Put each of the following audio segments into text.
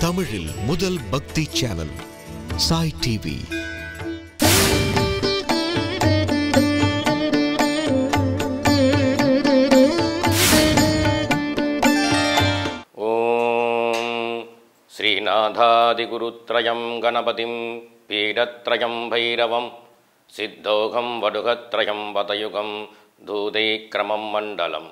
தமிழில் முதல் பக்தி சேனல் சாய் டிவி. ஓம் ஸ்ரீநாதாதிகுருத்ரயம் கணபதிம் பீடத்ரயம் பைரவம் சித்தோகம் வடுகத்ரயம் வதயுகம் தூதைக்ரமம் மண்டலம்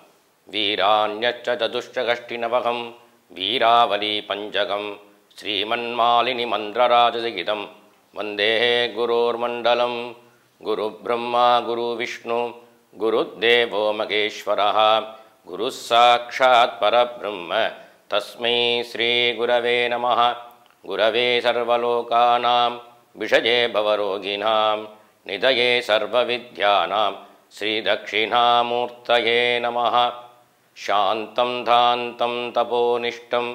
வீராண்யச்ச சதுஷ்டகஷ்டிநவகம் வீராவலி பஞ்சகம் ஸ்ரீமன்மாலினி மந்திரராஜசகிதம் வந்தே குரோர்மண்டலம். குரு பிரம்மா குரு விஷ்ணு குருதேவோ மகேஸ்வரः குரு சாட்சாத் பரபிரம்ம தஸ்மை ஸ்ரீ குரவே நமः. குரவே சர்வலோகானாம் விஷயே பவரோகிணாம் நிதயே சர்வவித்யானாம் ஸ்ரீதக்ஷிணாமூர்த்தயே நமः. சாந்தம் தாந்தம் தபோனிஷ்டம்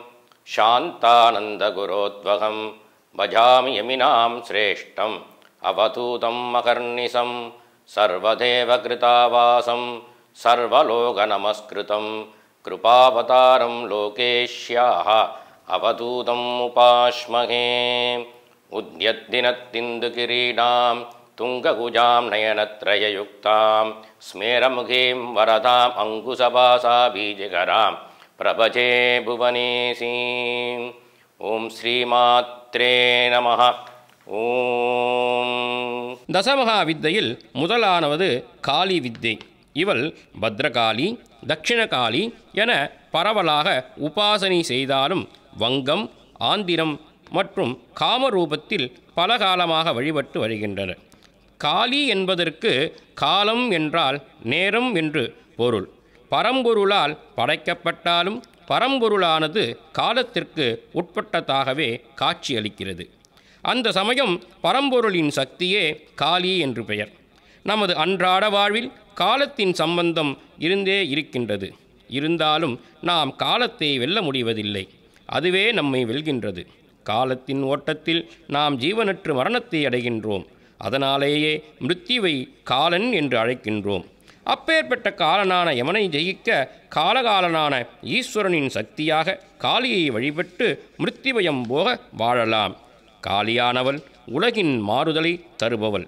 சாந்தானந்தகுரோத்வகம் பஜாமி யமினாம் ஸ்ரேஷ்டம் அவதூதம் மகர்நிசம் சர்வதேவகிருதாவாசம் சர்வலோகநமஸ்கிருதம் கிருபாவதாரம் லோகேஷ்யாः அவதூதம் உபாஸ்மஹே. உத்யத்தினத்திந்து கிரீடாம் துங்ககுஜாம் நயனத்ரயயுக்தாம் ஸ்மேரமுகீம் வரதாம் அங்குசபாசா பீஜகராம் பிரபஜே புவனேசீம். ஓம் ஸ்ரீமாத்ரே நமः. ஓம். தசமகா வித்தையில் முதலானவது காளி வித்தை. இவள் பத்ரகாளி, தட்சிணகாளி என பரவலாக உபாசனை செய்தாலும் வங்கம், ஆந்திரம் மற்றும் காமரூபத்தில் பல காலமாக வழிபட்டு வருகின்றனர். காளி என்பதற்கு காலம் என்றால் நேரம் என்று பொருள். பரம்பொருளால் படைக்கப்பட்டாலும் பரம்பொருளானது காலத்திற்கு உட்பட்டதாகவே காட்சியளிக்கிறது. அந்த சமயம் பரம்பொருளின் சக்தியே காளி என்று பெயர். நமது அன்றாட வாழ்வில் காலத்தின் சம்பந்தம் இருந்தே இருக்கின்றது. இருந்தாலும் நாம் காலத்தை வெல்ல முடிவதில்லை. அதுவே நம்மை வெல்கின்றது. காலத்தின் ஓட்டத்தில் நாம் ஜீவனற்று மரணத்தை அடைகின்றோம். அதனாலேயே மிருத்யுவை காலன் என்று அழைக்கின்றோம். அப்பேற்பட்ட காலனான யமனை ஜெயிக்க காலகாலனான ஈஸ்வரனின் சக்தியாக காளியை வழிபட்டு மிருத்யுபயம் போக வாழலாம். காளியானவள் உலகின் மாறுதலை தருபவள்.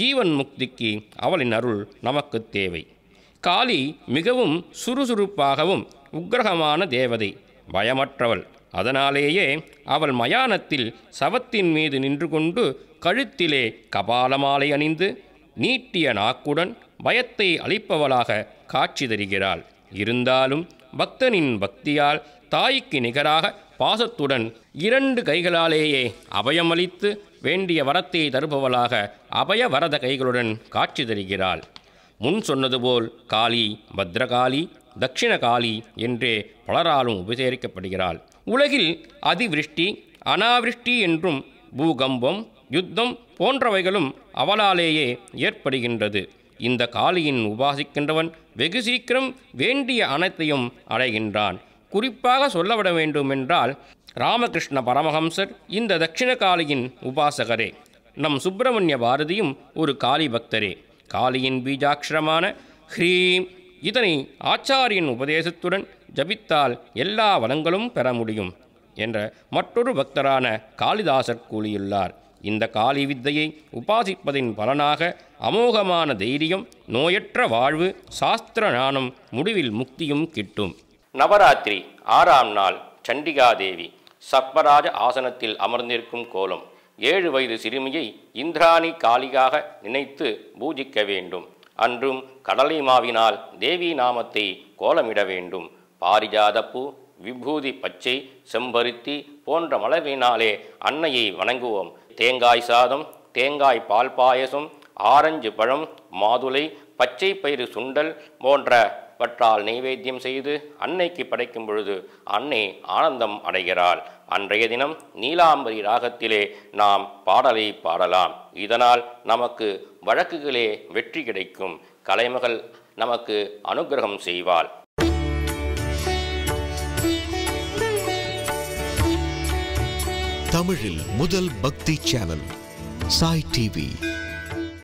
ஜீவன் முக்திக்கு அவளின் அருள் நமக்கு தேவை. காளி மிகவும் சுறுசுறுப்பாகவும் உக்கிரகமான தேவதை, பயமற்றவள். அதனாலேயே அவள் மயானத்தில் சவத்தின் மீது நின்று கொண்டு கழுத்திலே கபாலமாலை அணிந்து நீட்டிய நாக்குடன் பயத்தை அளிப்பவளாக காட்சி தருகிறாள். இருந்தாலும் பக்தனின் பக்தியால் தாய்க்கு நிகராக பாசத்துடன் 2 கைகளாலேயே அபயமளித்து வேண்டிய வரத்தை தருபவளாக அபய வரத கைகளுடன் காட்சி தருகிறாள். முன் சொன்னது போல் காளி, பத்ரகாளி, தட்சிணகாளி என்றே பலராலும் உபசரிக்கப்படுகிறாள். உலகில் அதிவிருஷ்டி, அனாவிருஷ்டி என்றும் பூகம்பம், யுத்தம் போன்றவைகளும் அவளாலேயே ஏற்படுகின்றது. இந்த காளியின் உபாசிக்கின்றவன் வெகு சீக்கிரம் வேண்டிய அனைத்தையும் அடைகின்றான். குறிப்பாக சொல்லவிட வேண்டுமென்றால் ராமகிருஷ்ண பரமஹம்சர் இந்த தட்சிணகாளியின் உபாசகரே. நம் சுப்பிரமணிய பாரதியும் ஒரு காளி பக்தரே. காளியின் பீஜாட்சரமான ஹ்ரீம் இதனை ஆச்சாரியன் உபதேசத்துடன் ஜபித்தால் எல்லா வளங்களும் பெற முடியும் என்ற மற்றொரு பக்தரான காளிதாசர் கூறியுள்ளார். இந்த காளி வித்தையை உபாசிப்பதின் பலனாக அமோகமான தைரியம், நோயற்ற வாழ்வு, சாஸ்திர ஞானம், முடிவில் முக்தியும் கிட்டும். நவராத்திரி 6ஆம் நாள் சண்டிகாதேவி சர்ப்பராஜ ஆசனத்தில் அமர்ந்திருக்கும் கோலம். 7 வயது சிறுமியை இந்திராணி காளியாக நினைத்து பூஜிக்க வேண்டும். அன்றும் கடலை மாவினால் தேவி நாமத்தை கோலமிட வேண்டும். பாரிஜாதப்பூ, விபூதி பச்சை, செம்பருத்தி போன்ற மலரினாலே அன்னையை வணங்குவோம். தேங்காய் சாதம், தேங்காய் பால் பாயசம், ஆரஞ்சு பழம், மாதுளை, பச்சை பயிறு சுண்டல் போன்றவற்றால் நைவேத்தியம் செய்து அன்னைக்கு படைக்கும் பொழுது அன்னை ஆனந்தம் அடைகிறாள். அன்றைய தினம் நீலாம்பரி ராகத்திலே நாம் பாடலை பாடலாம். இதனால் நமக்கு வழக்குகளே வெற்றி கிடைக்கும். கலைமகள் நமக்கு அனுகிரகம் செய்வாள். தமிழில் முதல் பக்தி சேனல் சாய் டிவி.